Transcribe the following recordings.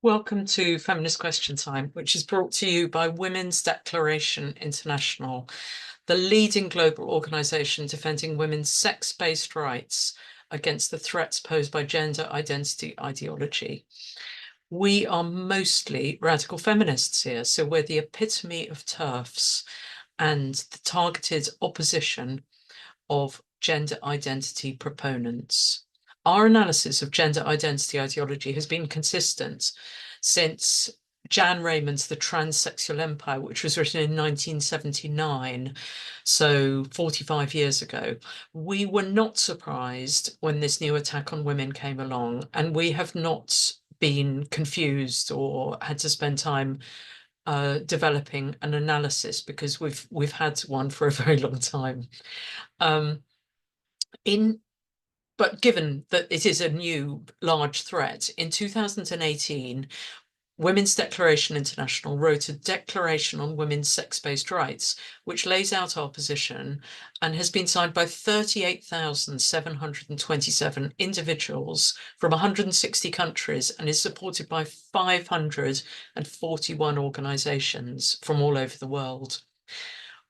Welcome to Feminist Question Time, which is brought to you by Women's Declaration International, the leading global organisation defending women's sex-based rights against the threats posed by gender identity ideology. We are mostly radical feminists here, so we're the epitome of TERFs and the targeted opposition of gender identity proponents. Our analysis of gender identity ideology has been consistent since Jan Raymond's The Transsexual Empire, which was written in 1979, so 45 years ago. We were not surprised when this new attack on women came along, and we have not been confused or had to spend time developing an analysis because we've had one for a very long time. But given that it is a new large threat, in 2018, Women's Declaration International wrote a declaration on women's sex-based rights, which lays out our position and has been signed by 38,727 individuals from 160 countries and is supported by 541 organisations from all over the world.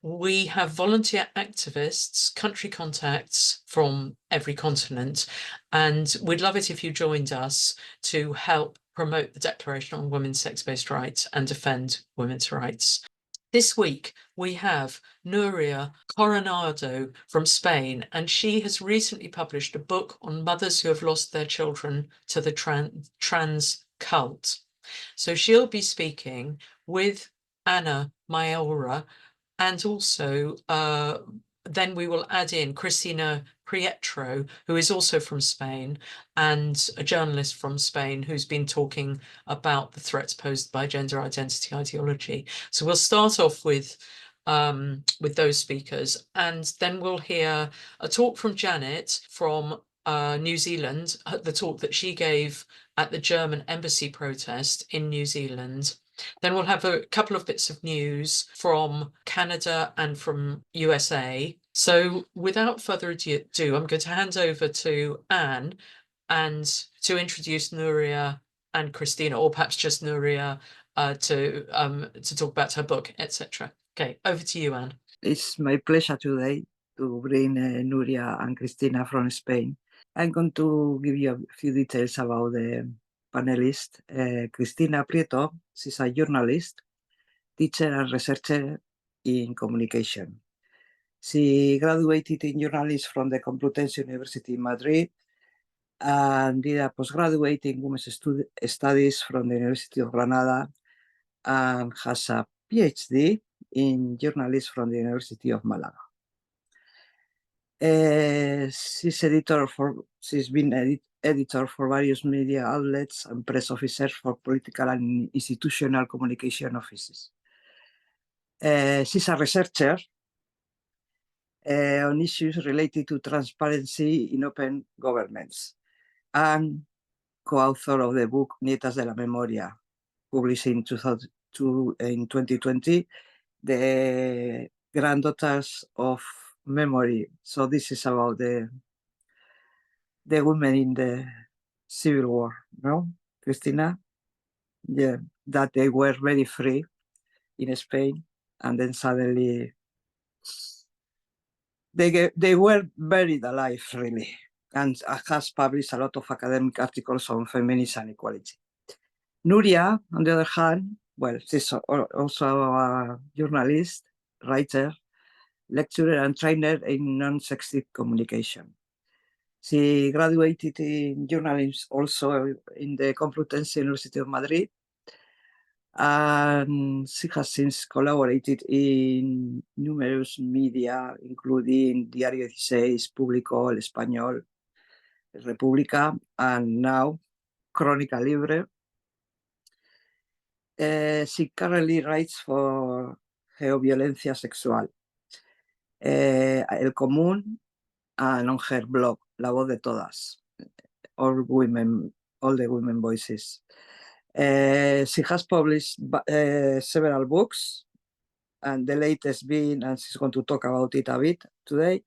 We have volunteer activists, country contacts from every continent, and we'd love it if you joined us to help promote the Declaration on Women's Sex-Based Rights and defend women's rights. This week, we have Nuria Coronado from Spain, and she has recently published a book on mothers who have lost their children to the trans cult. So she'll be speaking with Anna Maura, and also then we will add in Cristina Prieto, who is also from Spain and a journalist from Spain who's been talking about the threats posed by gender identity ideology. So we'll start off with those speakers, and then we'll hear a talk from Janet from New Zealand, the talk that she gave at the German embassy protest in New Zealand. Then we'll have a couple of bits of news from Canada and from USA. So without further ado, I'm going to hand over to Anne and to introduce Nuria and Cristina, or perhaps just Nuria, to talk about her book, etc. Okay, over to you, Anne. It's my pleasure today to bring Nuria and Cristina from Spain. I'm going to give you a few details about the panelist. Cristina Prieto, she's a journalist, teacher and researcher in communication. She graduated in journalism from the Complutense University in Madrid and did a postgraduate in women's studies from the University of Granada and has a PhD in journalism from the University of Malaga. She's been editor for various media outlets and press officer for political and institutional communication offices. She's a researcher on issues related to transparency in open governments and co-author of the book Nietas de la Memoria, published in 2020, the granddaughters of memory. So this is about the women in the Civil War, no, Cristina? Yeah, that they were very free in Spain, and then suddenly they were buried alive, really, and has published a lot of academic articles on feminism and equality. Nuria, on the other hand, well, she's also a journalist, writer, lecturer, and trainer in non-sexist communication. She graduated in journalism also in the Complutense University of Madrid, and she has since collaborated in numerous media, including Diario 16, Público, El Español, República, and now Crónica Libre. She currently writes for Geoviolencia Sexual, El Común, and on her blog, La Voz de Todas, all the women voices. She has published several books, and the latest being, and she's going to talk about it a bit today,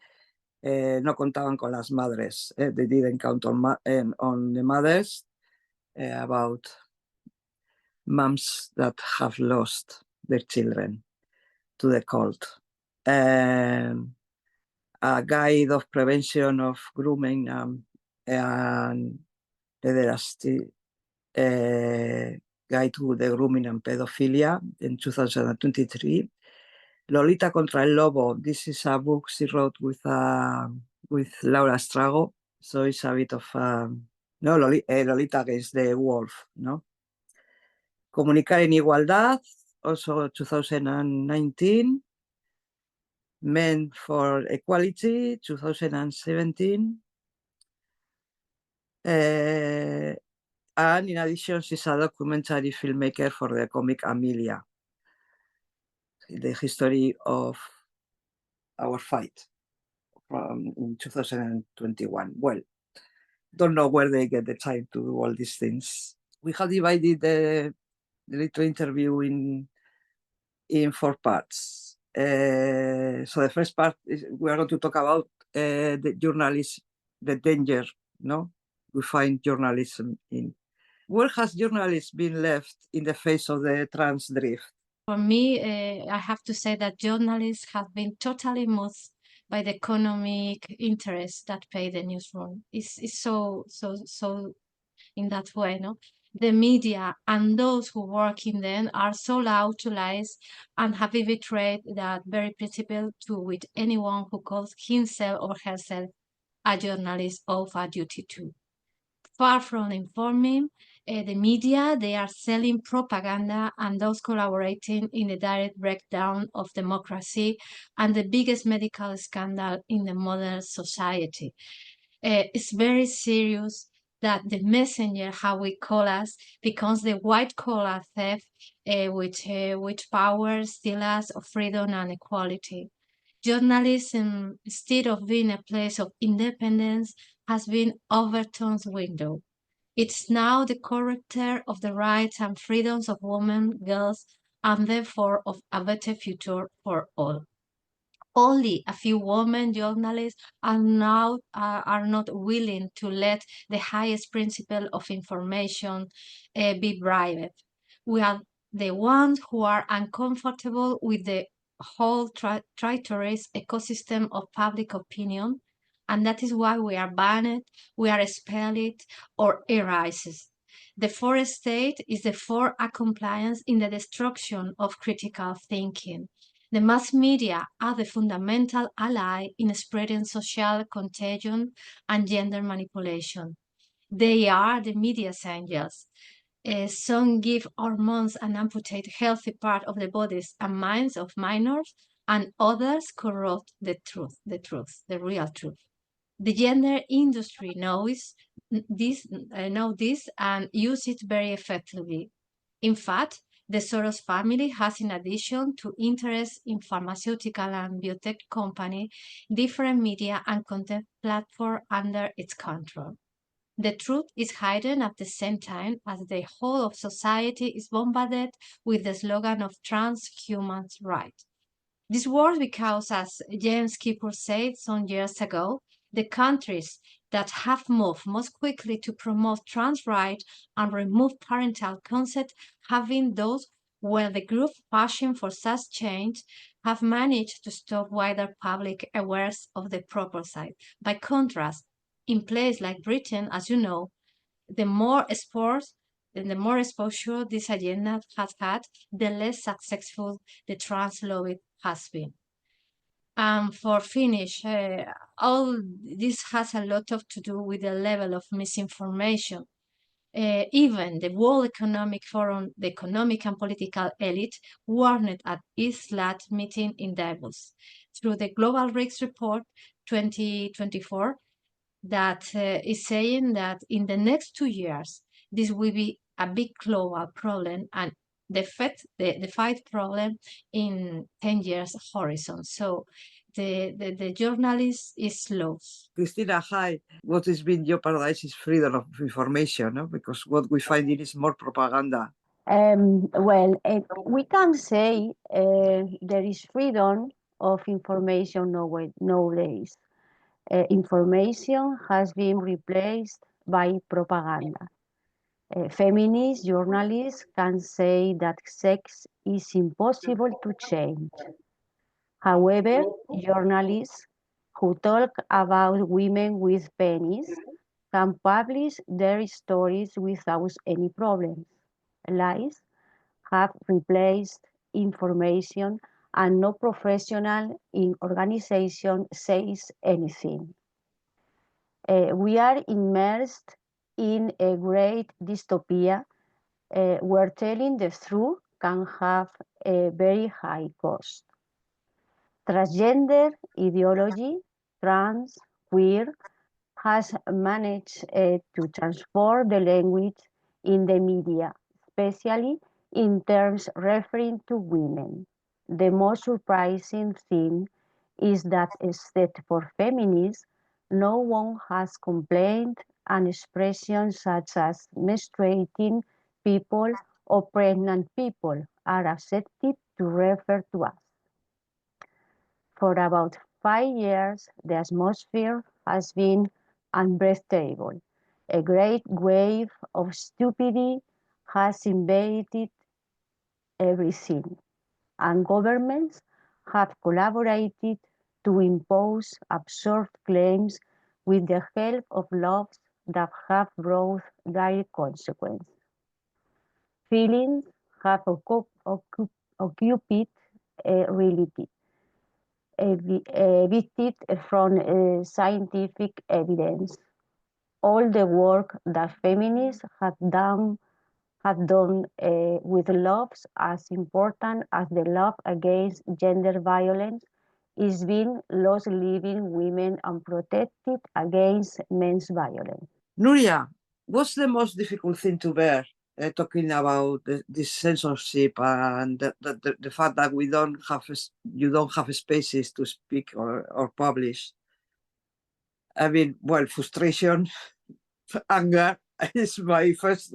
No contaban con las madres. They didn't count on the mothers, about moms that have lost their children to the cult. A guide of prevention of grooming and pederasty, guide to the grooming and pedophilia in 2023. Lolita contra el Lobo. This is a book she wrote with Laura Strago. So it's a bit of no, Lolita against the wolf, no? Comunicar en Igualdad, also 2019. Men for Equality, 2017. And in addition, she's a documentary filmmaker for the comic Amelia, the history of our fight from in 2021. Well, don't know where they get the time to do all these things. We have divided the little interview in 4 parts. So the first part is we are going to talk about the journalists, the danger, no? We find journalism in. Where has journalism been left in the face of the trans drift? For me, I have to say that journalists have been totally moved by the economic interests that pay the newsroom. It's so in that way, no? The media and those who work in them are so utilized and have betrayed that very principle to which anyone who calls himself or herself a journalist of a duty to. Far from informing the media, they are selling propaganda and those collaborating in the direct breakdown of democracy and the biggest medical scandal in the modern society. It's very serious that the messenger, how we call us, becomes the white collar theft, which power steals us of freedom and equality. Journalism, instead of being a place of independence, has been Overton's window. It's now the corrector of the rights and freedoms of women, girls, and therefore of a better future for all. Only a few women journalists are now are not willing to let the highest principle of information be bribed. We are the ones who are uncomfortable with the whole treacherous ecosystem of public opinion, and that is why we are banned, we are expelled, or erased. The fourth state is the for a compliance in the destruction of critical thinking. The mass media are the fundamental ally in spreading social contagion and gender manipulation. They are the media's angels. Some give hormones and amputate healthy part of the bodies and minds of minors, and others corrupt the real truth. The gender industry knows this and use it very effectively. In fact, the Soros family has, in addition to interest in pharmaceutical and biotech company, different media and content platform under its control. The truth is hidden at the same time as the whole of society is bombarded with the slogan of transhuman rights. This was because, as James Kipper said some years ago, the countries that have moved most quickly to promote trans rights and remove parental consent have been those where the group pushing for such change have managed to stop wider public awareness of the proposal. By contrast, in places like Britain, as you know, the more sports and the more exposure this agenda has had, the less successful the trans lobby has been. For finish, all this has a lot to do with the level of misinformation. Even the World Economic Forum, the economic and political elite, warned at its last meeting in Davos through the Global Risks Report 2024 that is saying that in the next 2 years, this will be a big global problem and the fight problem in 10 years horizon. So the journalist is lost. Cristina, hi. What has been jeopardized is freedom of information, no? Because what we find is more propaganda. We can say there is freedom of information nowadays. Information has been replaced by propaganda. Feminist journalists can say that sex is impossible to change. However, journalists who talk about women with penis can publish their stories without any problems. Lies have replaced information and no professional in organization says anything. We are immersed in a great dystopia where telling the truth can have a very high cost. Transgender ideology, trans, queer, has managed to transform the language in the media, especially in terms referring to women. The most surprising thing is that, except for feminists, no one has complained, and expressions such as menstruating people or pregnant people are accepted to refer to us. For about 5 years, the atmosphere has been unbreathable. A great wave of stupidity has invaded everything, and governments have collaborated to impose absurd claims with the help of laws that have brought dire consequences. Feelings have occupied reality, evicted from scientific evidence. All the work that feminists have done with laws as important as the law against gender violence is being lost, leaving women unprotected against men's violence. Nuria, what's the most difficult thing to bear talking about this censorship and the fact that you don't have spaces to speak or publish? I mean, well, frustration, anger is my first,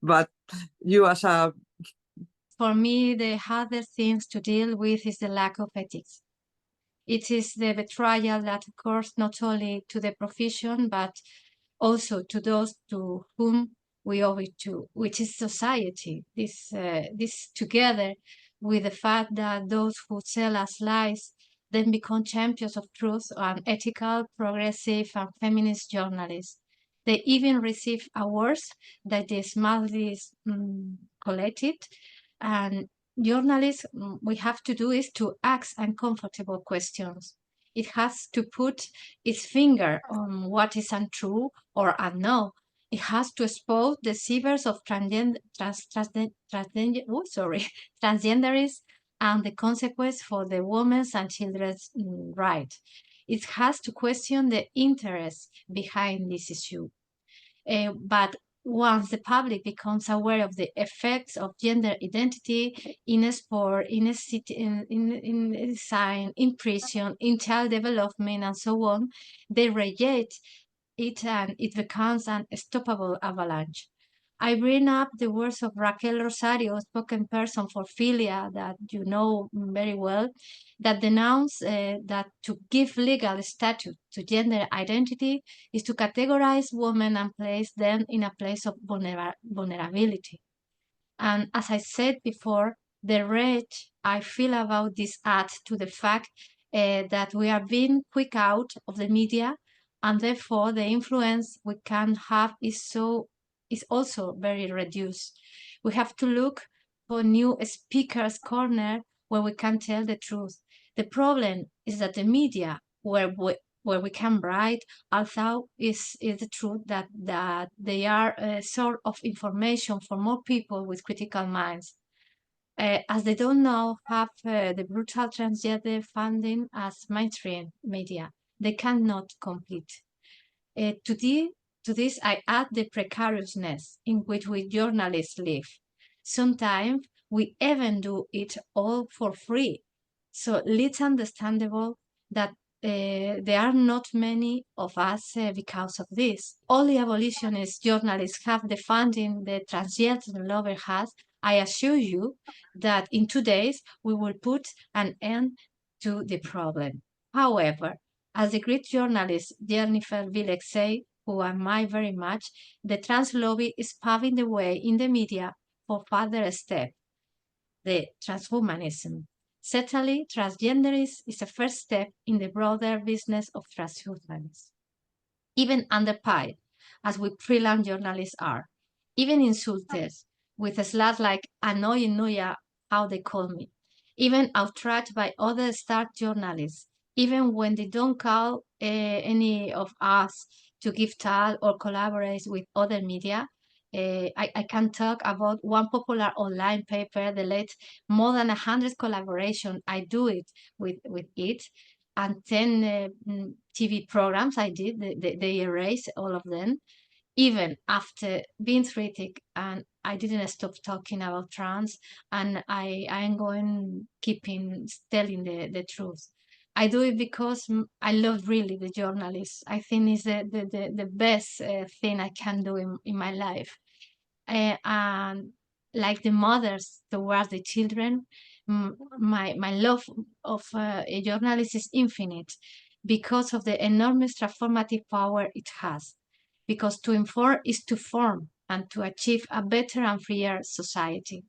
but you as a... For me, the hardest things to deal with is the lack of ethics. It is the betrayal that occurs not only to the profession, but also to those to whom we owe it to, which is society. This together with the fact that those who sell us lies then become champions of truth and ethical, progressive, and feminist journalists. They even receive awards that they smartly collected. And journalists, we have to do is to ask uncomfortable questions. It has to put its finger on what is untrue or unknown. It has to expose the deceivers of transgenderism and the consequence for the women's and children's rights. It has to question the interest behind this issue. But once the public becomes aware of the effects of gender identity in sport, in design, in prison, in child development, and so on, they reject it and it becomes an unstoppable avalanche. I bring up the words of Raquel Rosario, spokesperson for Filia, that you know very well, that denounce that to give legal status to gender identity is to categorize women and place them in a place of vulnerability. And as I said before, the rage I feel about this adds to the fact that we are being quick out of the media, and therefore the influence we can have is also very reduced. We have to look for new speakers' corner where we can tell the truth. The problem is that the media, where we can write, although is the truth that they are a sort of information for more people with critical minds. As they don't know have the brutal transgender funding as mainstream media, they cannot compete. To this, I add the precariousness in which we journalists live. Sometimes we even do it all for free. So it's understandable that there are not many of us because of this. All the abolitionist journalists have the funding the transgender lover has. I assure you that in 2 days we will put an end to the problem. However, as the great journalist Jennifer Villek said, who I admire very much, the trans lobby is paving the way in the media for further step, the transhumanism. Certainly, transgenderism is a first step in the broader business of transhumanism. Even underpaid, as we freelance journalists are, even insulted, with a slat like annoying Nuria, how they call me, even outraged by other star journalists, even when they don't call any of us to give talk or collaborate with other media. I can talk about one popular online paper, the late more than 100 collaboration. I do it with it, and 10 TV programs I did. They erased all of them, even after being critic, and I didn't stop talking about trans, and I am going keeping telling the truth. I do it because I love really the journalists. I think it's the best thing I can do in my life. And like the mothers towards the children, my love of a journalist is infinite because of the enormous transformative power it has. Because to inform is to form and to achieve a better and freer society.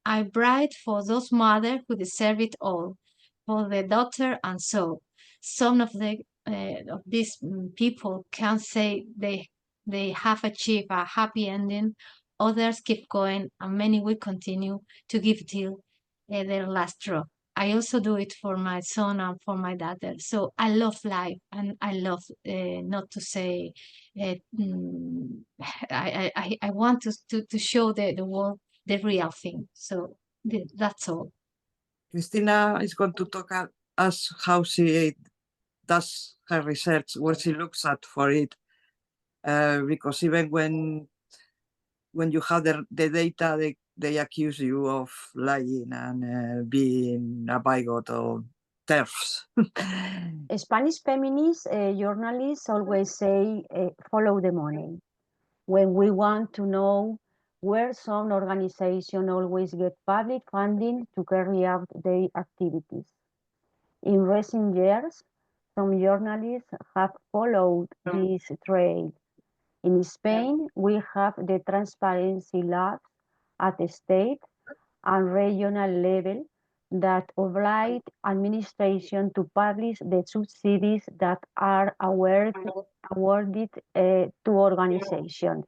I write for those mothers who deserve it all, for the daughter and so. Some of these people can say they have achieved a happy ending. Others keep going, and many will continue to give till their last drop. I also do it for my son and for my daughter. So I love life, and I love not to say. I want to show the world the real thing. So that's all. Cristina is going to talk us how she does her research, what she looks at for it, because even when you have the data, they accuse you of lying and being a bigot or TERFs. Spanish feminist journalists always say, follow the money. When we want to know where some organization always get public funding to carry out their activities. In recent years, some journalists have followed this trail. In Spain, we have the transparency labs at the state and regional level that oblige administration to publish the subsidies that are awarded to organizations.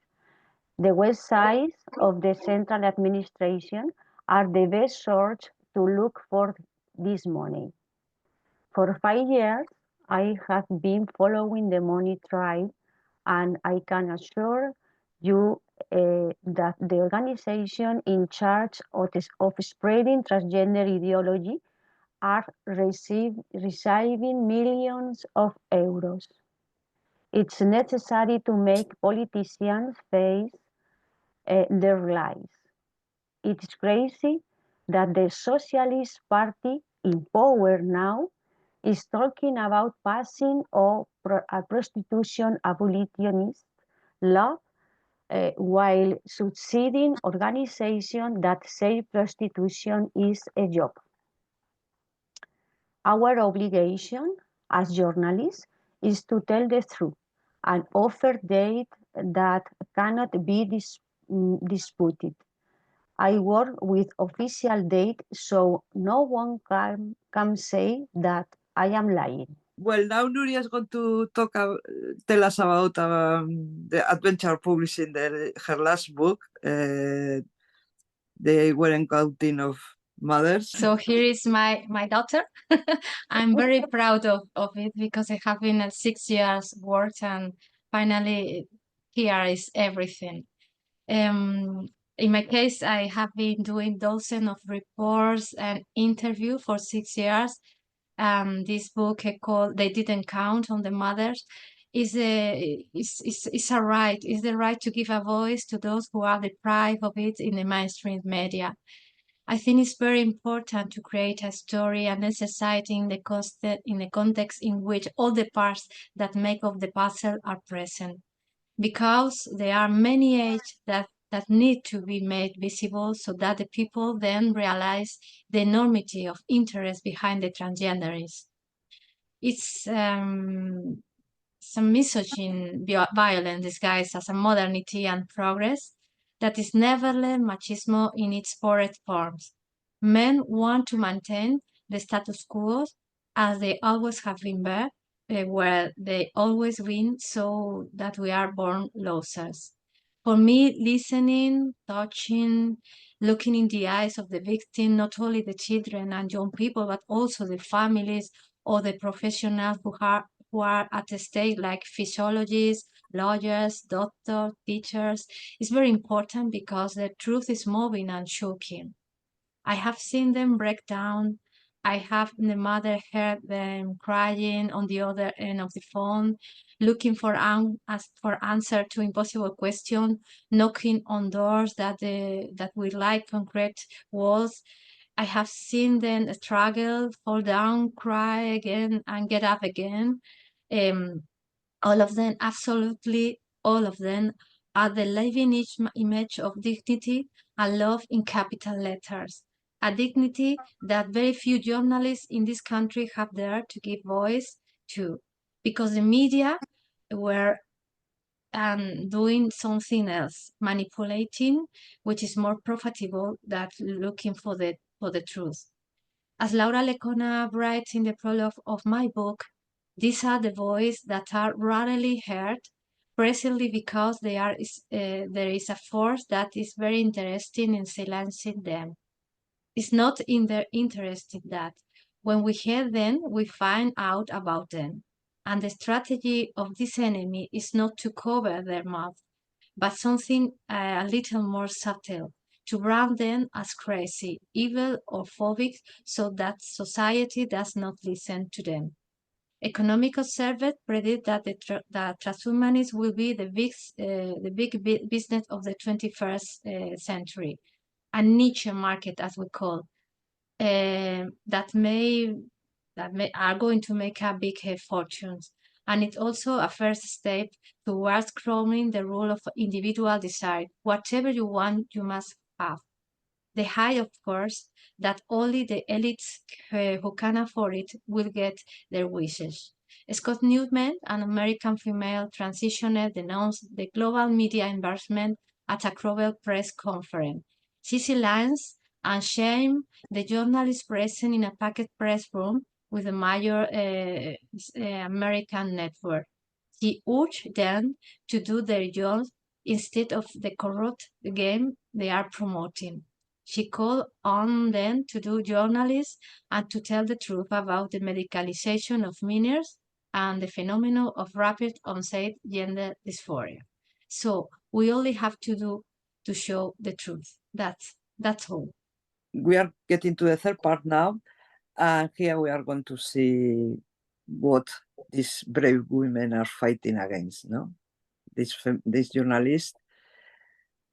The websites of the central administration are the best source to look for this money. For 5 years, I have been following the money trail, and I can assure you that the organization in charge of spreading transgender ideology are receiving millions of euros. It's necessary to make politicians face their lies. It is crazy that the Socialist Party in power now is talking about passing a prostitution abolitionist law while subsidizing organizations that say prostitution is a job. Our obligation as journalists is to tell the truth and offer data that cannot be disputed. I work with official data, so no one can say that I am lying. Well, now Nuria is going to tell us about the adventure publishing her last book, The Weren't Counting of Mothers. So here is my daughter. I'm very proud of it because I have been 6 years work, and finally here is everything. In my case, I have been doing dozens of reports and interviews for 6 years. This book called "They Didn't Count on the Mothers" is the right to give a voice to those who are deprived of it in the mainstream media. I think it's very important to create a story and a society in the context in which all the parts that make up the puzzle are present, because there are many ages that need to be made visible so that the people then realize the enormity of interest behind the transgenderism. It's some misogyny violence disguised as a modernity and progress that is nevertheless machismo in its purest forms. Men want to maintain the status quo as they always have been there, where they always win, so that we are born losers. For me, listening, touching, looking in the eyes of the victim, not only the children and young people, but also the families or the professionals who are at stake, like physiologists, lawyers, doctors, teachers, is very important because the truth is moving and shocking. I have seen them break down. I have the mother heard them crying on the other end of the phone, looking for answer to impossible questions, knocking on doors that we like concrete walls. I have seen them struggle, fall down, cry again, and get up again. All of them, absolutely all of them, are the living image of dignity and love in capital letters. A dignity that very few journalists in this country have dared to give voice to, because the media were doing something else, manipulating, which is more profitable than looking for the truth. As Laura Lecona writes in the prologue of my book, these are the voices that are rarely heard, precisely because there is a force that is very interested in silencing them. It's not in their interest that when we hear them, we find out about them. And the strategy of this enemy is not to cover their mouth, but something a little more subtle, to brand them as crazy, evil, or phobic, so that society does not listen to them. Economic observers predict that that transhumanism will be the big business of the 21st century, a niche market, as we call, that are going to make a big fortunes. And it's also a first step towards crowning the rule of individual desire. Whatever you want, you must have. The high, of course, that only the elites who can afford it will get their wishes. Scott Newman, an American female transitioner, denounced the global media investment at a Crowell press conference. She silence and shame the journalists present in a packed press room with a major American network. She urged them to do their jobs instead of the corrupt game they are promoting. She called on them to do journalism and to tell the truth about the medicalization of minors and the phenomenon of rapid onset gender dysphoria. So we only have to do to show the truth. That's all. We are getting to the third part now, and here we are going to see what these brave women are fighting against, no? This journalist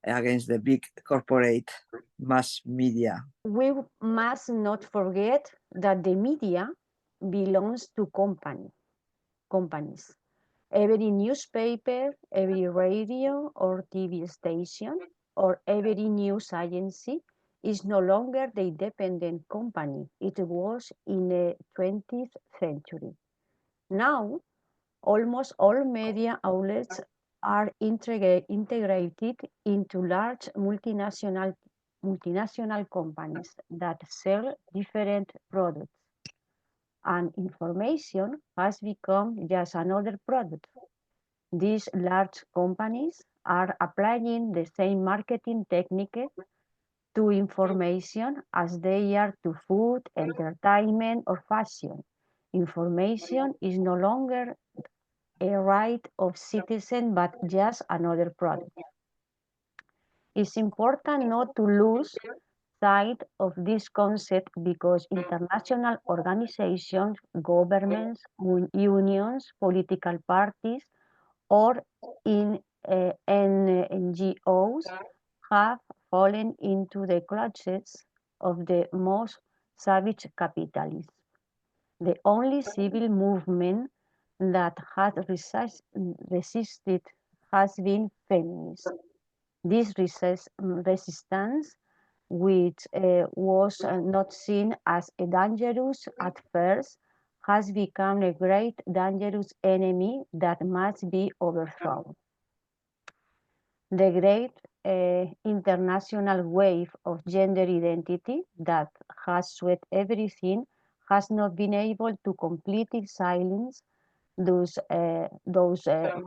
against the big corporate mass media. We must not forget that the media belongs to companies. Every newspaper, every radio or TV station, or every news agency is no longer the independent company it was in the 20th century. Now, almost all media outlets are integrated into large multinational companies that sell different products, and information has become just another product. These large companies are applying the same marketing techniques to information as they are to food, entertainment, or fashion. Information is no longer a right of citizen, but just another product. It's important not to lose sight of this concept because international organizations, governments, unions, political parties, or in NGOs have fallen into the clutches of the most savage capitalists. The only civil movement that has resisted has been feminist. This resistance, which was not seen as dangerous at first, has become a great dangerous enemy that must be overthrown. The great international wave of gender identity that has swept everything has not been able to completely silence those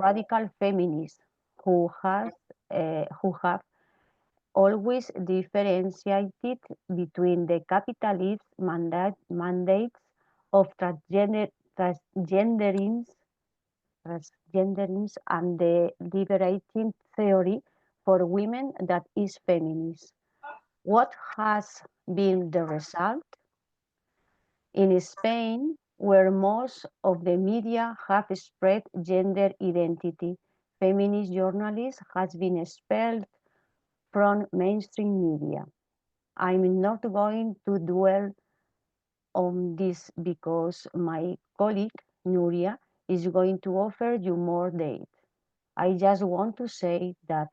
radical feminists who have always differentiated between the capitalist mandates of transgenderism and the liberating theory for women that is feminist. What has been the result? In Spain, where most of the media have spread gender identity, feminist journalism has been expelled from mainstream media. I'm not going to dwell on this because my colleague Nuria is going to offer you more data. I just want to say that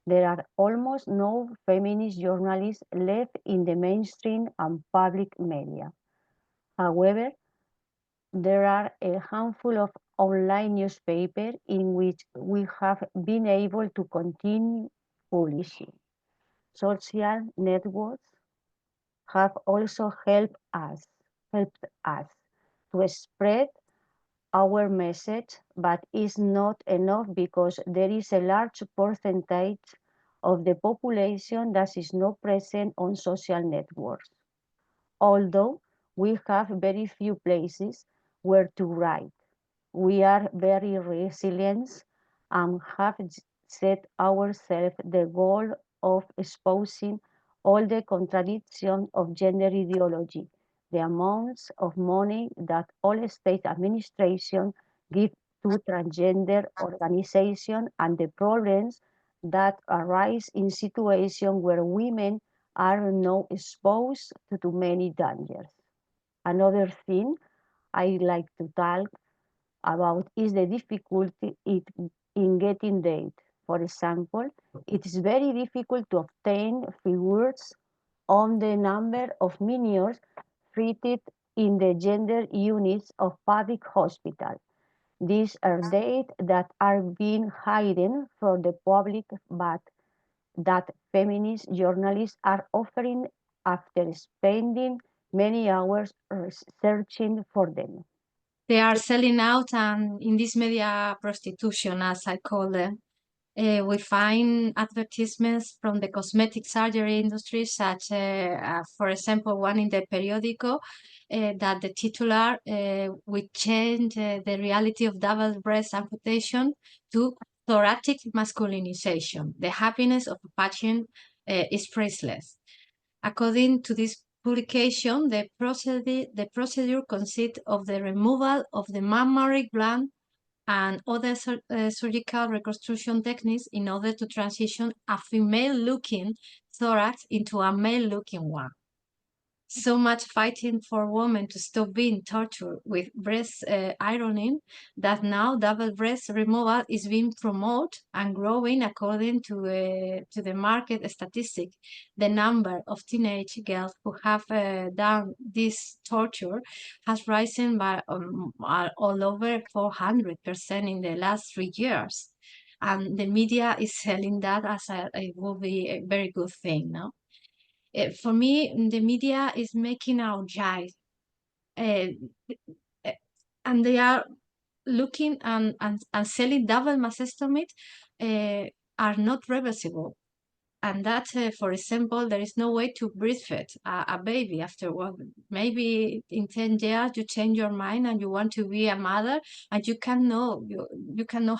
there are almost no feminist journalists left in the mainstream and public media. However, there are a handful of online newspapers in which we have been able to continue publishing. Social networks have also helped us to spread our message, but it's not enough because there is a large percentage of the population that is not present on social networks. Although we have very few places where to write, we are very resilient and have set ourselves the goal of exposing all the contradictions of gender ideology, the amounts of money that all state administration give to transgender organizations, and the problems that arise in situations where women are now exposed to too many dangers. Another thing I like to talk about is the difficulty in getting data. For example, it is very difficult to obtain figures on the number of minors treated in the gender units of public hospitals. These are data that are being hidden from the public, but that feminist journalists are offering after spending many hours searching for them. They are selling out and in this media prostitution, as I call them. We find advertisements from the cosmetic surgery industry, such, for example, one in the periodico, that the titular would change the reality of double breast amputation to thoracic masculinization. The happiness of a patient is priceless. According to this publication, the procedure consists of the removal of the mammary gland and other surgical reconstruction techniques in order to transition a female-looking thorax into a male-looking one. So much fighting for women to stop being tortured with breast ironing that now double breast removal is being promoted and growing according to the market statistic. The number of teenage girls who have done this torture has risen by all over 400% in the last 3 years. And the media is selling that as it will be a very good thing, no? For me, the media is making our jive, and they are looking and selling double mastectomy are not reversible. And that, for example, there is no way to breastfeed a baby after maybe in 10 years you change your mind and you want to be a mother, and you cannot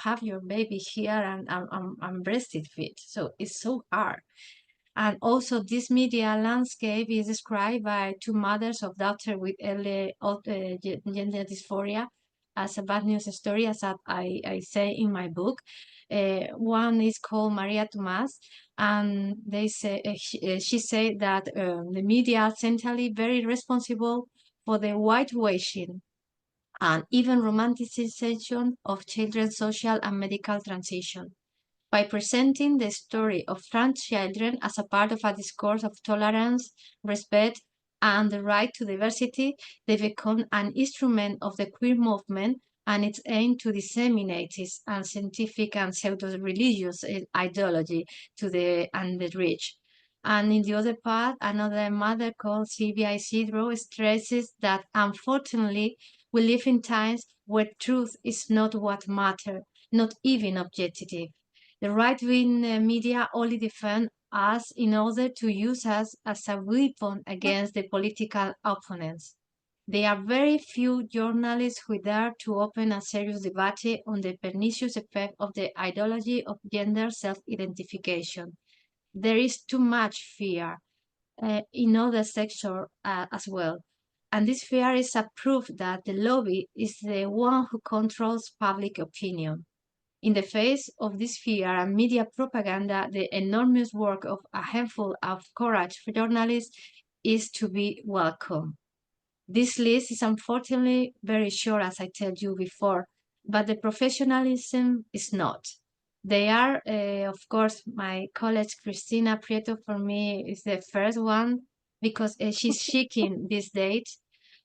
have your baby here and breastfeed. So it's so hard. And also, this media landscape is described by two mothers of daughter with early gender dysphoria as a bad news story, as I say in my book. One is called Maria Tomas, and they say she said that the media are centrally very responsible for the whitewashing and even romanticization of children's social and medical transition. By presenting the story of trans children as a part of a discourse of tolerance, respect, and the right to diversity, they become an instrument of the queer movement and its aim to disseminate its unscientific and pseudo-religious ideology to the rich. And in the other part, another mother called Silvia Isidro stresses that unfortunately we live in times where truth is not what matters, not even objective. The right-wing media only defend us in order to use us as a weapon against the political opponents. There are very few journalists who dare to open a serious debate on the pernicious effect of the ideology of gender self-identification. There is too much fear in other sectors as well. And this fear is a proof that the lobby is the one who controls public opinion. In the face of this fear and media propaganda, the enormous work of a handful of courageous journalists is to be welcome. This list is unfortunately very short, as I told you before, but the professionalism is not. They are, of course, my colleague Cristina Prieto for me is the first one because she's seeking this date.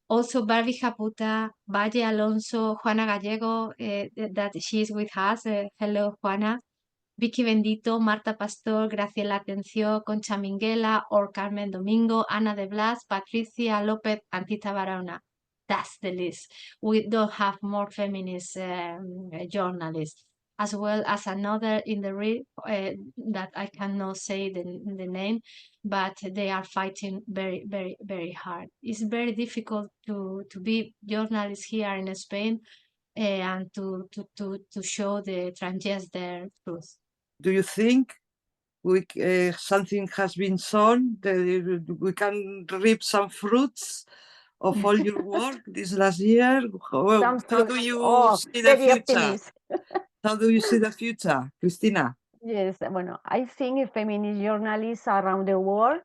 Also, Barbie Japuta, Valle Alonso, Juana Gallego, that she is with us. Hello, Juana. Vicky Bendito, Marta Pastor, Graciela Atencio, Concha Minguela, or Carmen Domingo, Ana de Blas, Patricia López, and Tita Barona. That's the list. We don't have more feminist journalists, as well as another in the read that I cannot say the name, but they are fighting very, very, very hard. It's very difficult to be journalists here in Spain and to show the transgender truth. Do you think something has been sown, that we can reap some fruits of all your work this last year? How do you see the very future? optimist. How do you see the future, Cristina? Yes, bueno, I think feminist journalists around the world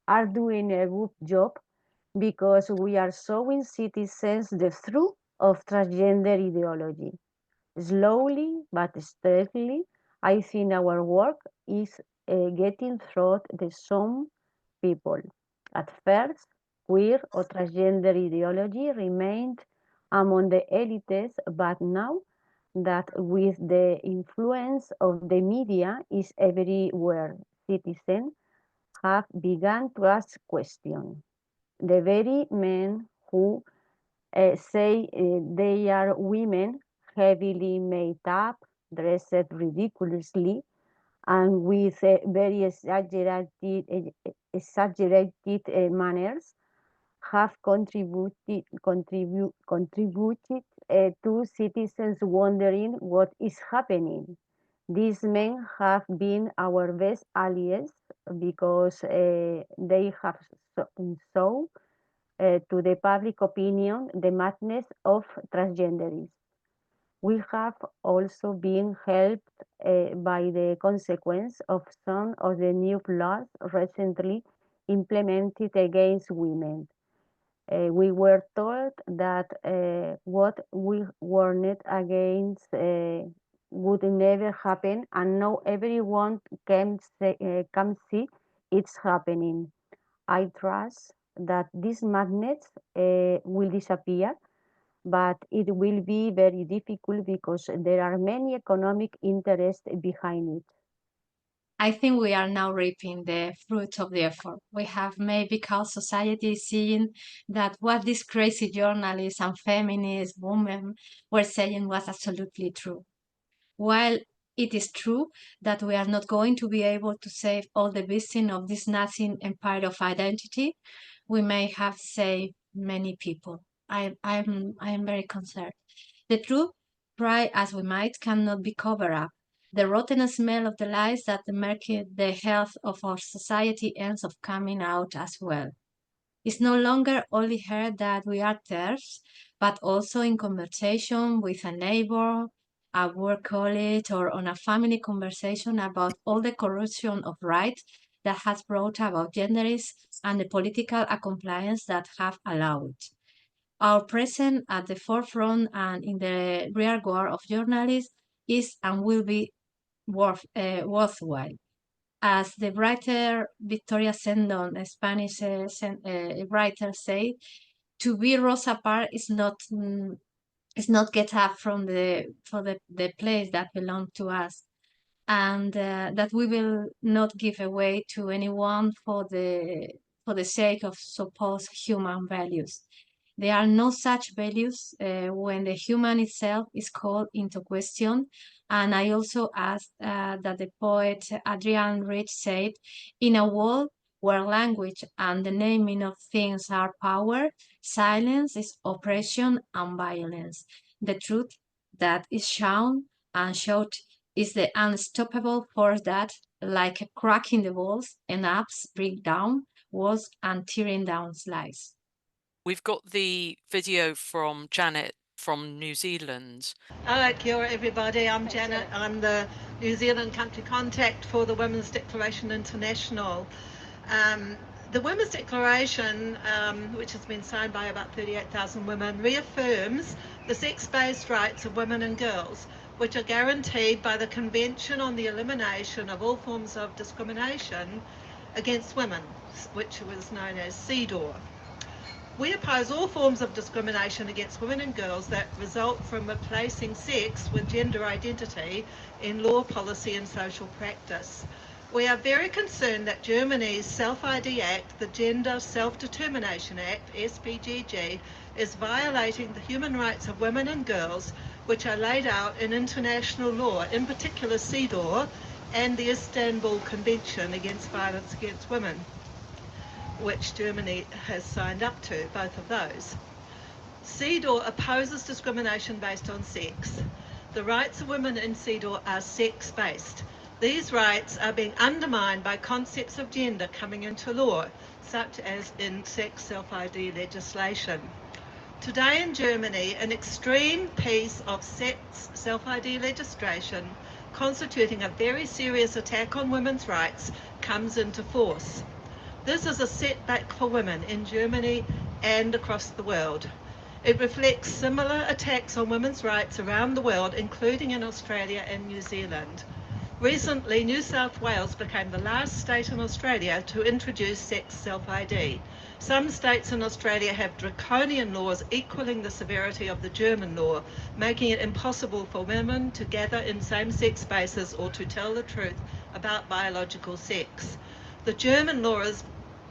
are doing a good job because we are showing citizens the truth of transgender ideology. Slowly but steadily, I think our work is getting through the some people. At first, queer or transgender ideology remained among the elites, but now that with the influence of the media is everywhere, citizens have begun to ask questions. The very men who say they are women, heavily made up, dressed ridiculously, and with very exaggerated manners, have contributed to citizens wondering what is happening. These men have been our best allies because they have shown to the public opinion the madness of transgenderism. We have also been helped by the consequence of some of the new laws recently implemented against women. We were told that what we warned against would never happen, and now everyone can see it's happening. I trust that this madness will disappear, but it will be very difficult because there are many economic interests behind it. I think we are now reaping the fruit of the effort we have made because society is seeing that what these crazy journalists and feminist women were saying was absolutely true. While it is true that we are not going to be able to save all the victims of this Nazi empire of identity, we may have saved many people. I am very concerned. The truth, try as we might, cannot be covered up. The rotten smell of the lies that market the health of our society ends up coming out as well. It's no longer only heard that we are theirs, but also in conversation with a neighbor, a work colleague, or on a family conversation about all the corruption of rights that has brought about genderism and the political compliance that have allowed it. Our presence at the forefront and in the rear guard of journalists is and will be worthwhile. as the writer Victoria Sendon, a Spanish writer, said, to be Rosa Parks is not get up from the place that belongs to us, and that we will not give away to anyone for the sake of supposed human values. There are no such values when the human itself is called into question. And I also asked that the poet Adrienne Rich said, in a world where language and the naming of things are power, silence is oppression and violence. The truth that is shown and showed is the unstoppable force that, like a crack in the walls, enacts break down walls and tearing down lies. We've got the video from Janet from New Zealand. Kia ora everybody, I'm Janet. I'm the New Zealand country contact for the Women's Declaration International. The Women's Declaration, which has been signed by about 38,000 women, reaffirms the sex-based rights of women and girls, which are guaranteed by the Convention on the Elimination of All Forms of Discrimination Against Women, which was known as CEDAW. We oppose all forms of discrimination against women and girls that result from replacing sex with gender identity in law, policy and social practice. We are very concerned that Germany's Self-ID Act, the Gender Self-Determination Act, SPGG, is violating the human rights of women and girls, which are laid out in international law, in particular CEDAW and the Istanbul Convention Against Violence Against Women, which Germany has signed up to, both of those. CEDAW opposes discrimination based on sex. The rights of women in CEDAW are sex-based. These rights are being undermined by concepts of gender coming into law, such as in sex self-ID legislation. Today in Germany, an extreme piece of sex self-ID legislation constituting a very serious attack on women's rights comes into force. This is a setback for women in Germany and across the world. It reflects similar attacks on women's rights around the world, including in Australia and New Zealand. Recently, New South Wales became the last state in Australia to introduce sex self-ID. Some states in Australia have draconian laws equaling the severity of the German law, making it impossible for women to gather in same-sex spaces or to tell the truth about biological sex. The German law is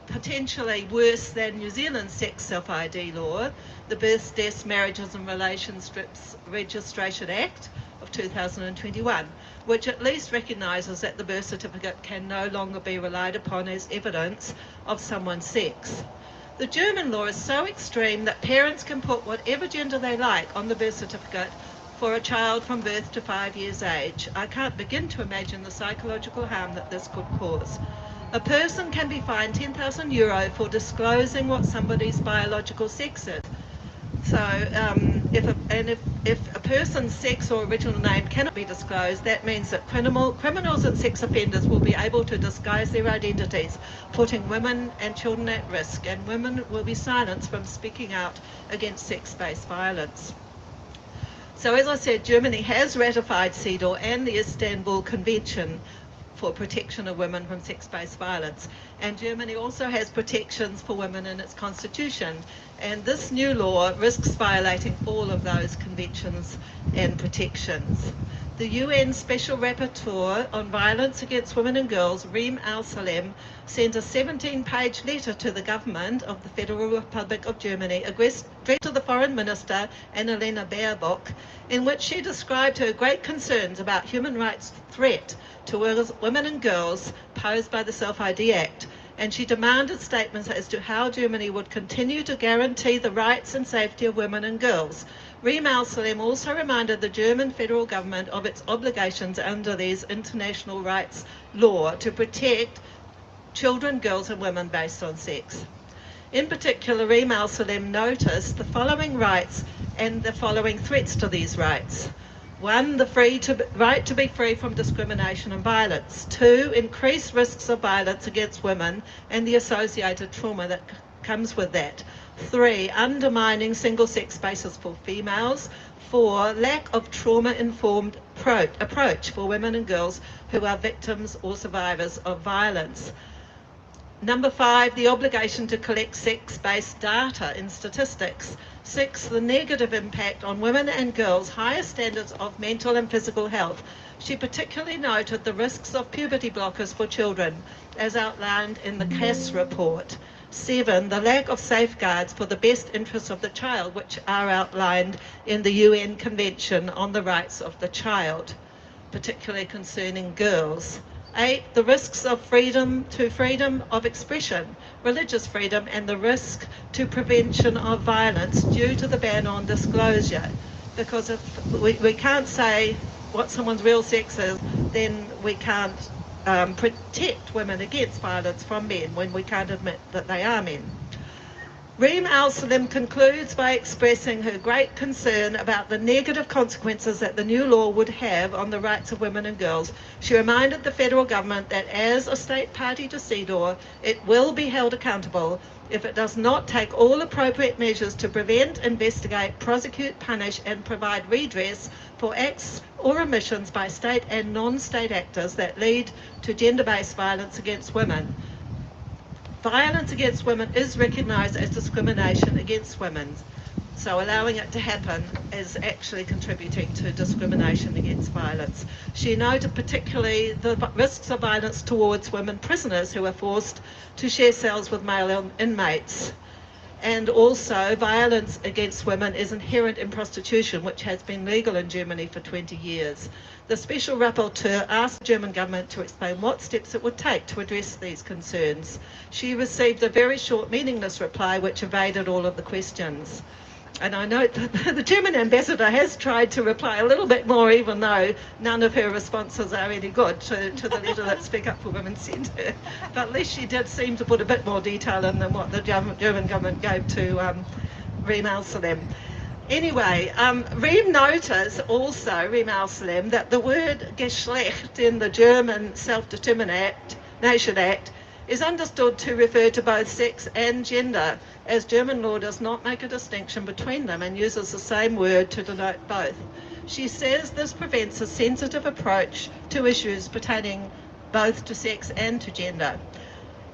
potentially worse than New Zealand's sex self-ID law, the Births, Deaths, Marriages and Relationships Registration Act of 2021, which at least recognises that the birth certificate can no longer be relied upon as evidence of someone's sex. The German law is so extreme that parents can put whatever gender they like on the birth certificate for a child from birth to 5 years age. I can't begin to imagine the psychological harm that this could cause. A person can be fined €10,000 for disclosing what somebody's biological sex is. So if a person's sex or original name cannot be disclosed, that means that criminals and sex offenders will be able to disguise their identities, putting women and children at risk, and women will be silenced from speaking out against sex-based violence. So as I said, Germany has ratified CEDAW and the Istanbul Convention for protection of women from sex-based violence. And Germany also has protections for women in its constitution. And this new law risks violating all of those conventions and protections. The UN Special Rapporteur on Violence Against Women and Girls, Reem Al-Salem, sent a 17-page letter to the government of the Federal Republic of Germany, addressed to the Foreign Minister, Annalena Baerbock, in which she described her great concerns about human rights threat to women and girls posed by the Self-ID Act, and she demanded statements as to how Germany would continue to guarantee the rights and safety of women and girls. Reem Al-Salem also reminded the German federal government of its obligations under these international rights law to protect children, girls and women based on sex. In particular, Reem Al-Salem noticed the following rights and the following threats to these rights. 1, the right to be free from discrimination and violence. 2, increased risks of violence against women and the associated trauma that comes with that. 3, undermining single-sex basis for females. 4, lack of trauma-informed approach for women and girls who are victims or survivors of violence. Number 5, the obligation to collect sex-based data in statistics. 6, the negative impact on women and girls' higher standards of mental and physical health. She particularly noted the risks of puberty blockers for children, as outlined in the CAS report. 7, the lack of safeguards for the best interests of the child, which are outlined in the UN Convention on the Rights of the Child, particularly concerning girls. 8, the risks of freedom of expression, religious freedom, and the risk to prevention of violence due to the ban on disclosure. Because if we can't say what someone's real sex is, then we can't protect women against violence from men when we can't admit that they are men. Reem Al-Salim concludes by expressing her great concern about the negative consequences that the new law would have on the rights of women and girls. She reminded the federal government that as a state party to CEDAW, it will be held accountable if it does not take all appropriate measures to prevent, investigate, prosecute, punish, and provide redress for acts or omissions by state and non-state actors that lead to gender-based violence against women. Violence against women is recognised as discrimination against women, so allowing it to happen is actually contributing to discrimination against violence. She noted particularly the risks of violence towards women prisoners who are forced to share cells with male inmates. And also, violence against women is inherent in prostitution, which has been legal in Germany for 20 years. The Special Rapporteur asked the German government to explain what steps it would take to address these concerns. She received a very short, meaningless reply which evaded all of the questions. And I note that the German ambassador has tried to reply a little bit more, even though none of her responses are any good to the letter that Speak Up for Women sent her. But at least she did seem to put a bit more detail in than what the German government gave to Reem Al-Salim. Anyway, Reem noticed also, Reem Al-Salim, that the word Geschlecht in the German Self-Determination Act is understood to refer to both sex and gender, as German law does not make a distinction between them and uses the same word to denote both. She says this prevents a sensitive approach to issues pertaining both to sex and to gender.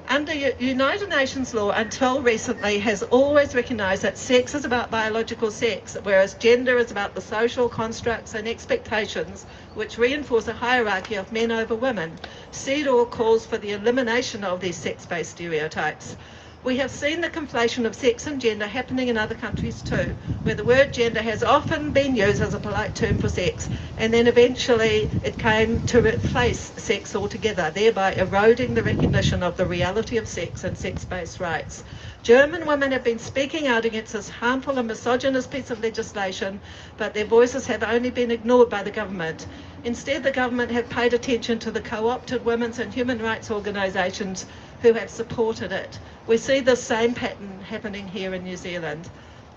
Under United Nations law, until recently, has always recognised that sex is about biological sex, whereas gender is about the social constructs and expectations which reinforce a hierarchy of men over women. CEDAW calls for the elimination of these sex-based stereotypes. We have seen the conflation of sex and gender happening in other countries too, where the word gender has often been used as a polite term for sex, and then eventually it came to replace sex altogether, thereby eroding the recognition of the reality of sex and sex-based rights. German women have been speaking out against this harmful and misogynist piece of legislation, but their voices have only been ignored by the government. Instead, the government have paid attention to the co-opted women's and human rights organisations who have supported it. We see the same pattern happening here in New Zealand.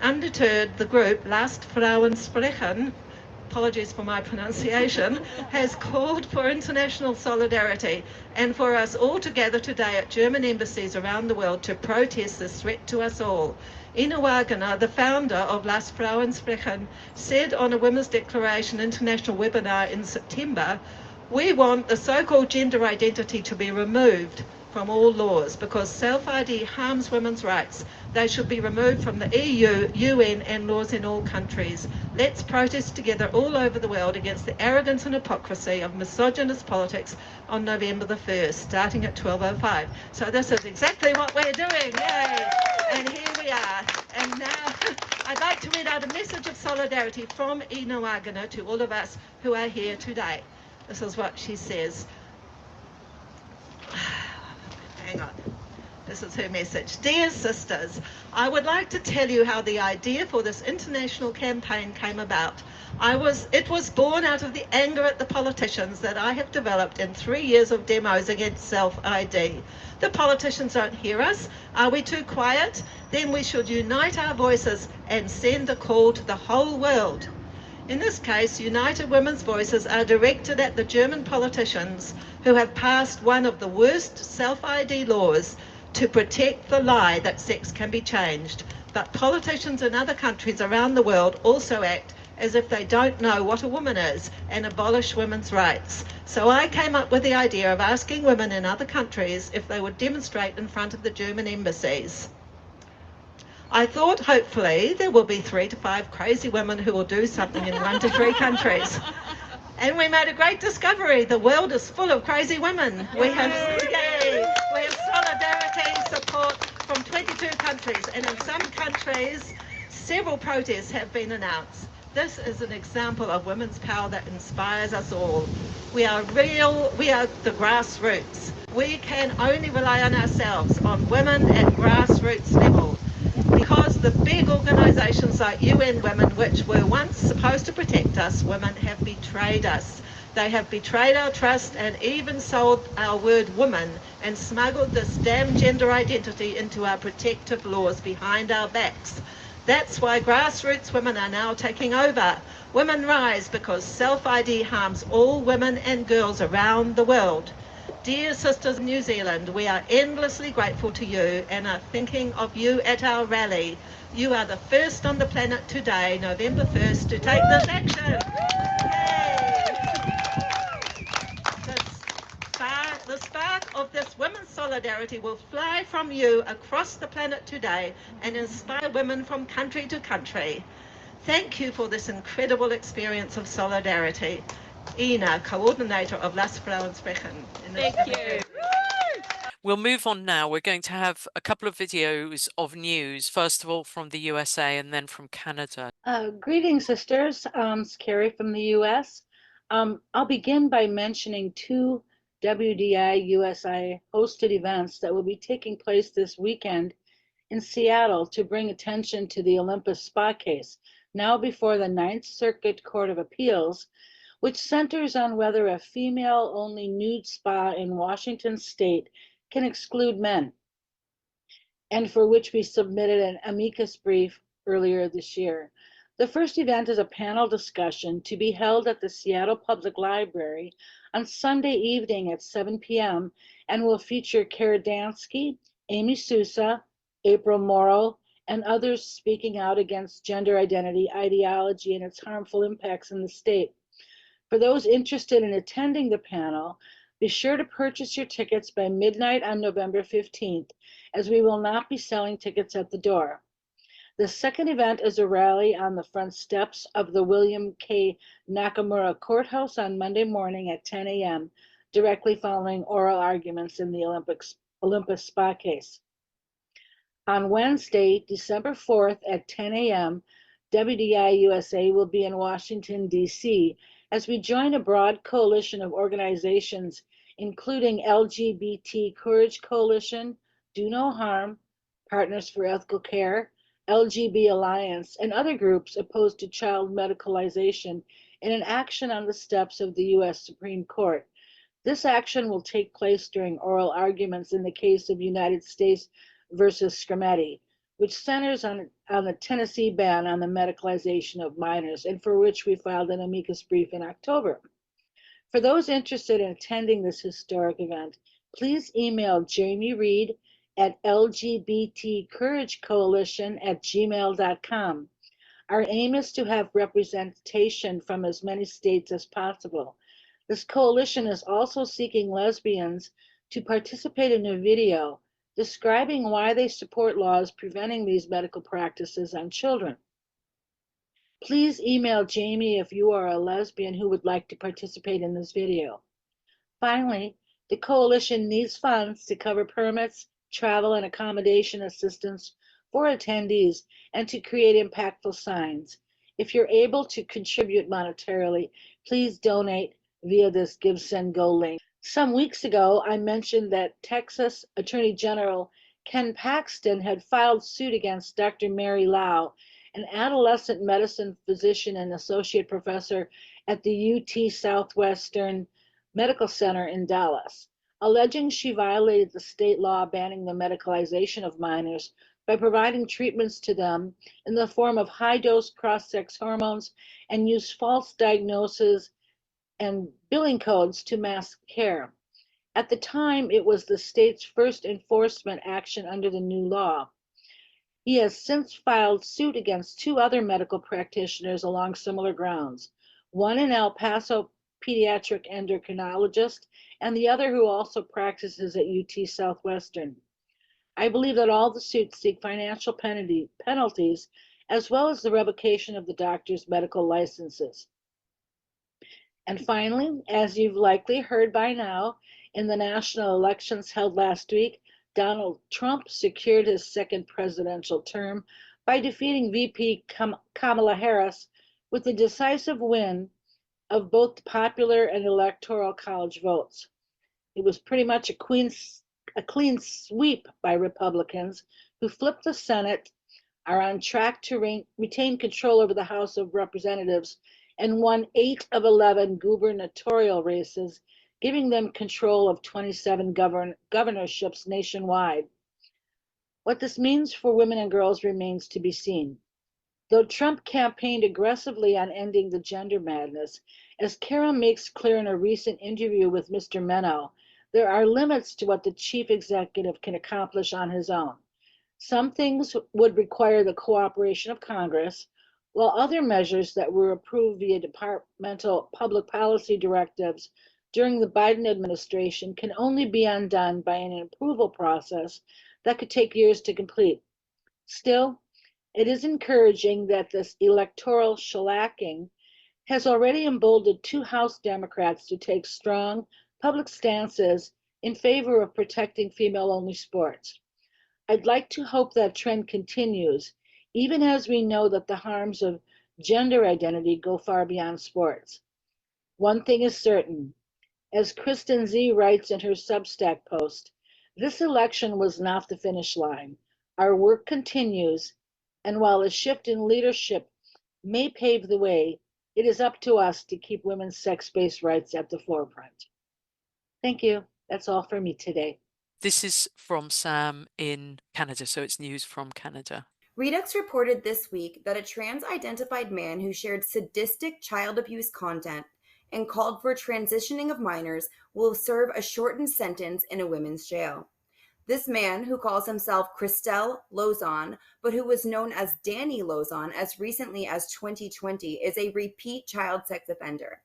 Undeterred, the group Last Frauen Sprechen, apologies for my pronunciation, has called for international solidarity and for us all to gather today at German embassies around the world to protest this threat to us all. Ina Wagner, the founder of Last Frauen Sprechen, said on a Women's Declaration International webinar in September, "We want the so-called gender identity to be removed from all laws because self-ID harms women's rights. They should be removed from the EU, UN and laws in all countries. Let's protest together all over the world against the arrogance and hypocrisy of misogynist politics on November the 1st, starting at 12:05. So this is exactly what we're doing. Yay! And here we are. And now I'd like to read out a message of solidarity from Ina Wagner to all of us who are here today. This is what she says. Hang on. This is her message. Dear sisters, I would like to tell you how the idea for this international campaign came about. It was born out of the anger at the politicians that I have developed in 3 years of demos against self-ID. The politicians don't hear us. Are we too quiet? Then we should unite our voices and send a call to the whole world. In this case, United Women's Voices are directed at the German politicians who have passed one of the worst self-ID laws to protect the lie that sex can be changed. But politicians in other countries around the world also act as if they don't know what a woman is and abolish women's rights. So I came up with the idea of asking women in other countries if they would demonstrate in front of the German embassies. I thought hopefully there will be 3 to 5 crazy women who will do something in 1 to 3 countries. And we made a great discovery. The world is full of crazy women. We have solidarity support from 22 countries, and in some countries, several protests have been announced. This is an example of women's power that inspires us all. We are the grassroots. We can only rely on ourselves, on women at grassroots level, because the big organisations like UN Women, which were once supposed to protect us, women have betrayed us. They have betrayed our trust and even sold our word woman and smuggled this damn gender identity into our protective laws behind our backs. That's why grassroots women are now taking over. Women rise because self-ID harms all women and girls around the world. Dear sisters in New Zealand, we are endlessly grateful to you and are thinking of you at our rally. You are the first on the planet today, November 1st, to take this action. The spark of this women's solidarity will fly from you across the planet today and inspire women from country to country. Thank you for this incredible experience of solidarity. Ina, coordinator of Las Frauensprechen. Thank you. We'll move on now. We're going to have a couple of videos of news, first of all from the USA and then from Canada. Greetings, sisters. It's Carrie from the US. I'll begin by mentioning 2 WDI USA hosted events that will be taking place this weekend in Seattle to bring attention to the Olympus Spa case, now before the 9th Circuit Court of Appeals, which centers on whether a female-only nude spa in Washington state can exclude men, and for which we submitted an amicus brief earlier this year. The first event is a panel discussion to be held at the Seattle Public Library on Sunday evening at 7 p.m. and will feature Kara Dansky, Amy Sousa, April Morrow, and others speaking out against gender identity ideology and its harmful impacts in the state. For those interested in attending the panel, be sure to purchase your tickets by midnight on November 15th, as we will not be selling tickets at the door. The second event is a rally on the front steps of the William K. Nakamura Courthouse on Monday morning at 10 a.m., directly following oral arguments in the Olympus Spa case. On Wednesday, December 4th at 10 a.m., WDI USA will be in Washington, D.C., as we join a broad coalition of organizations, including LGBT Courage Coalition, Do No Harm, Partners for Ethical Care, LGB Alliance, and other groups opposed to child medicalization, in an action on the steps of the U.S. Supreme Court. This action will take place during oral arguments in the case of United States versus Scrimetti, which centers on the Tennessee ban on the medicalization of minors, and for which we filed an amicus brief in October. For those interested in attending this historic event, please email Jamie Reed at lgbtcouragecoalition@gmail.com. Our aim is to have representation from as many states as possible. This coalition is also seeking lesbians to participate in a video describing why they support laws preventing these medical practices on children. Please email Jamie if you are a lesbian who would like to participate in this video. Finally, the coalition needs funds to cover permits, travel, and accommodation assistance for attendees and to create impactful signs. If you're able to contribute monetarily, please donate via this Give, Send, Go link. Some weeks ago, I mentioned that Texas Attorney General Ken Paxton had filed suit against Dr. Mary Lau, an adolescent medicine physician and associate professor at the UT Southwestern Medical Center in Dallas, alleging she violated the state law banning the medicalization of minors by providing treatments to them in the form of high-dose cross-sex hormones and used false diagnoses and billing codes to mask care. At the time, it was the state's first enforcement action under the new law. He has since filed suit against 2 other medical practitioners along similar grounds, one in El Paso, pediatric endocrinologist, and the other who also practices at UT Southwestern. I believe that all the suits seek financial penalties as well as the revocation of the doctor's medical licenses. And finally, as you've likely heard by now, in the national elections held last week, Donald Trump secured his second presidential term by defeating VP Kamala Harris with a decisive win of both popular and electoral college votes. It was pretty much a clean sweep by Republicans, who flipped the Senate, are on track to retain control over the House of Representatives, and won 8 of 11 gubernatorial races, giving them control of 27 governorships nationwide. What this means for women and girls remains to be seen. Though Trump campaigned aggressively on ending the gender madness, as Kara makes clear in a recent interview with Mr. Meno, there are limits to what the chief executive can accomplish on his own. Some things would require the cooperation of Congress, while other measures that were approved via departmental public policy directives during the Biden administration can only be undone by an approval process that could take years to complete. Still, it is encouraging that this electoral shellacking has already emboldened 2 House Democrats to take strong public stances in favor of protecting female-only sports. I'd like to hope that trend continues, even as we know that the harms of gender identity go far beyond sports. One thing is certain, as Kristen Z writes in her Substack post, this election was not the finish line. Our work continues, and while a shift in leadership may pave the way, it is up to us to keep women's sex-based rights at the forefront. Thank you. That's all for me today. This is from Sam in Canada, so it's news from Canada. Redux reported this week that a trans-identified man who shared sadistic child abuse content and called for transitioning of minors will serve a shortened sentence in a women's jail. This man, who calls himself Christelle Lozon, but who was known as Danny Lozon as recently as 2020, is a repeat child sex offender.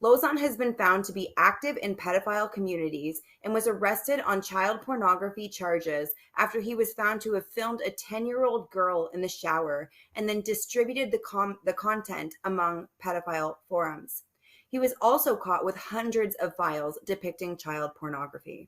Lozon has been found to be active in pedophile communities and was arrested on child pornography charges after he was found to have filmed a 10-year-old girl in the shower and then distributed the content among pedophile forums. He was also caught with hundreds of files depicting child pornography.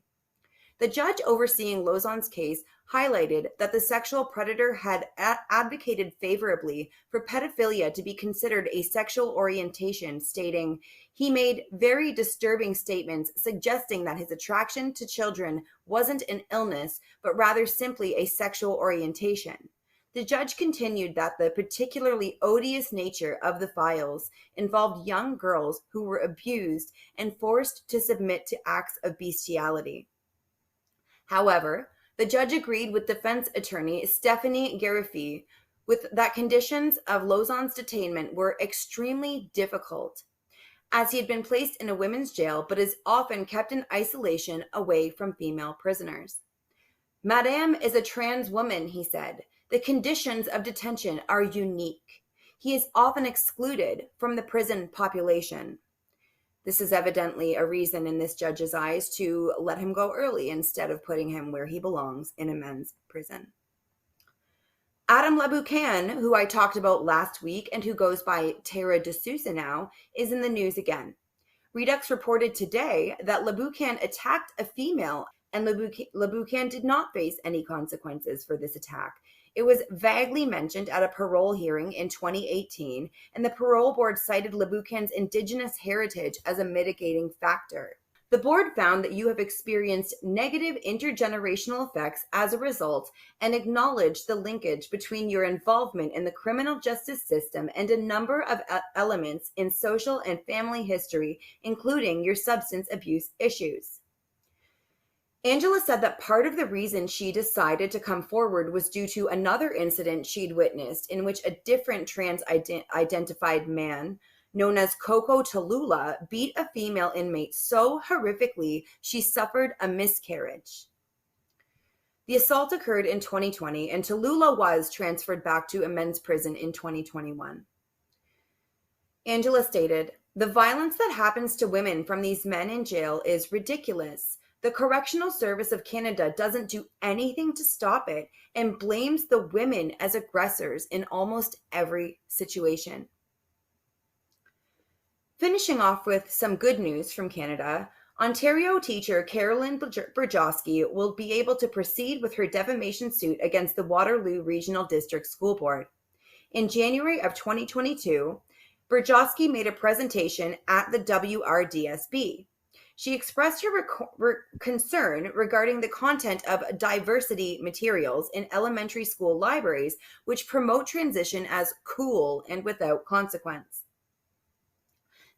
The judge overseeing Lozon's case highlighted that the sexual predator had advocated favorably for pedophilia to be considered a sexual orientation, stating, "He made very disturbing statements suggesting that his attraction to children wasn't an illness, but rather simply a sexual orientation." The judge continued that the particularly odious nature of the files involved young girls who were abused and forced to submit to acts of bestiality. However, the judge agreed with defense attorney Stephanie Gariffi with that conditions of Lozon's detainment were extremely difficult, as he had been placed in a women's jail but is often kept in isolation away from female prisoners. "Madame is a trans woman," he said. "The conditions of detention are unique. He is often excluded from the prison population." This is evidently a reason in this judge's eyes to let him go early instead of putting him where he belongs, in a men's prison. Adam Laboucan, who I talked about last week and who goes by Tara D'Souza now, is in the news again. Redux reported today that Laboucan attacked a female, and Laboucan did not face any consequences for this attack. It was vaguely mentioned at a parole hearing in 2018, and the parole board cited Laboucan's indigenous heritage as a mitigating factor. The board found that you have experienced negative intergenerational effects as a result and acknowledged the linkage between your involvement in the criminal justice system and a number of elements in social and family history, including your substance abuse issues. Angela said that part of the reason she decided to come forward was due to another incident she'd witnessed in which a different trans-identified man known as Coco Tallulah, beat a female inmate so horrifically she suffered a miscarriage. The assault occurred in 2020, and Tallulah was transferred back to a men's prison in 2021. Angela stated, "The violence that happens to women from these men in jail is ridiculous. The Correctional Service of Canada doesn't do anything to stop it and blames the women as aggressors in almost every situation." Finishing off with some good news from Canada, Ontario teacher Carolyn Brzezinski will be able to proceed with her defamation suit against the Waterloo Regional District School Board. In January of 2022, Brzezinski made a presentation at the WRDSB. She expressed her concern regarding the content of diversity materials in elementary school libraries, which promote transition as cool and without consequence.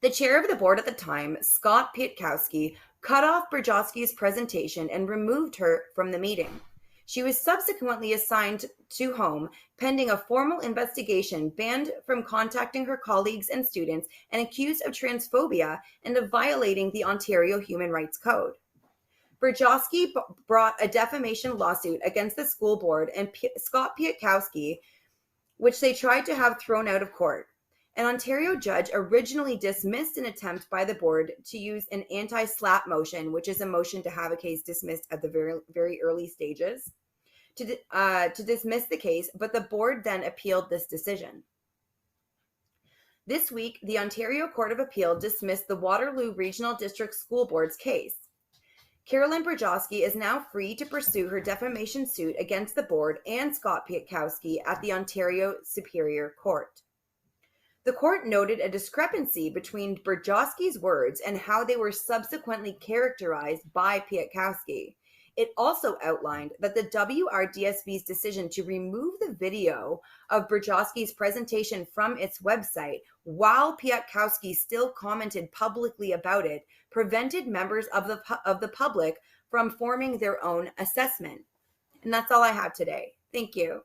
The chair of the board at the time, Scott Pietkowski, cut off Brzezinski's presentation and removed her from the meeting. She was subsequently assigned to home pending a formal investigation, banned from contacting her colleagues and students, and accused of transphobia and of violating the Ontario Human Rights Code. Brzezinski brought a defamation lawsuit against the school board and Scott Pietkowski, which they tried to have thrown out of court. An Ontario judge originally dismissed an attempt by the board to use an anti-SLAPP motion, which is a motion to have a case dismissed at the very, very early stages, to dismiss the case, but the board then appealed this decision. This week, the Ontario Court of Appeal dismissed the Waterloo Regional District School Board's case. Carolyn Brzezinski is now free to pursue her defamation suit against the board and Scott Pietkowski at the Ontario Superior Court. The court noted a discrepancy between Brzezinski's words and how they were subsequently characterized by Pietkowski. It also outlined that the WRDSB's decision to remove the video of Brzezinski's presentation from its website, while Pietkowski still commented publicly about it, prevented members of the public from forming their own assessment. And that's all I have today. Thank you.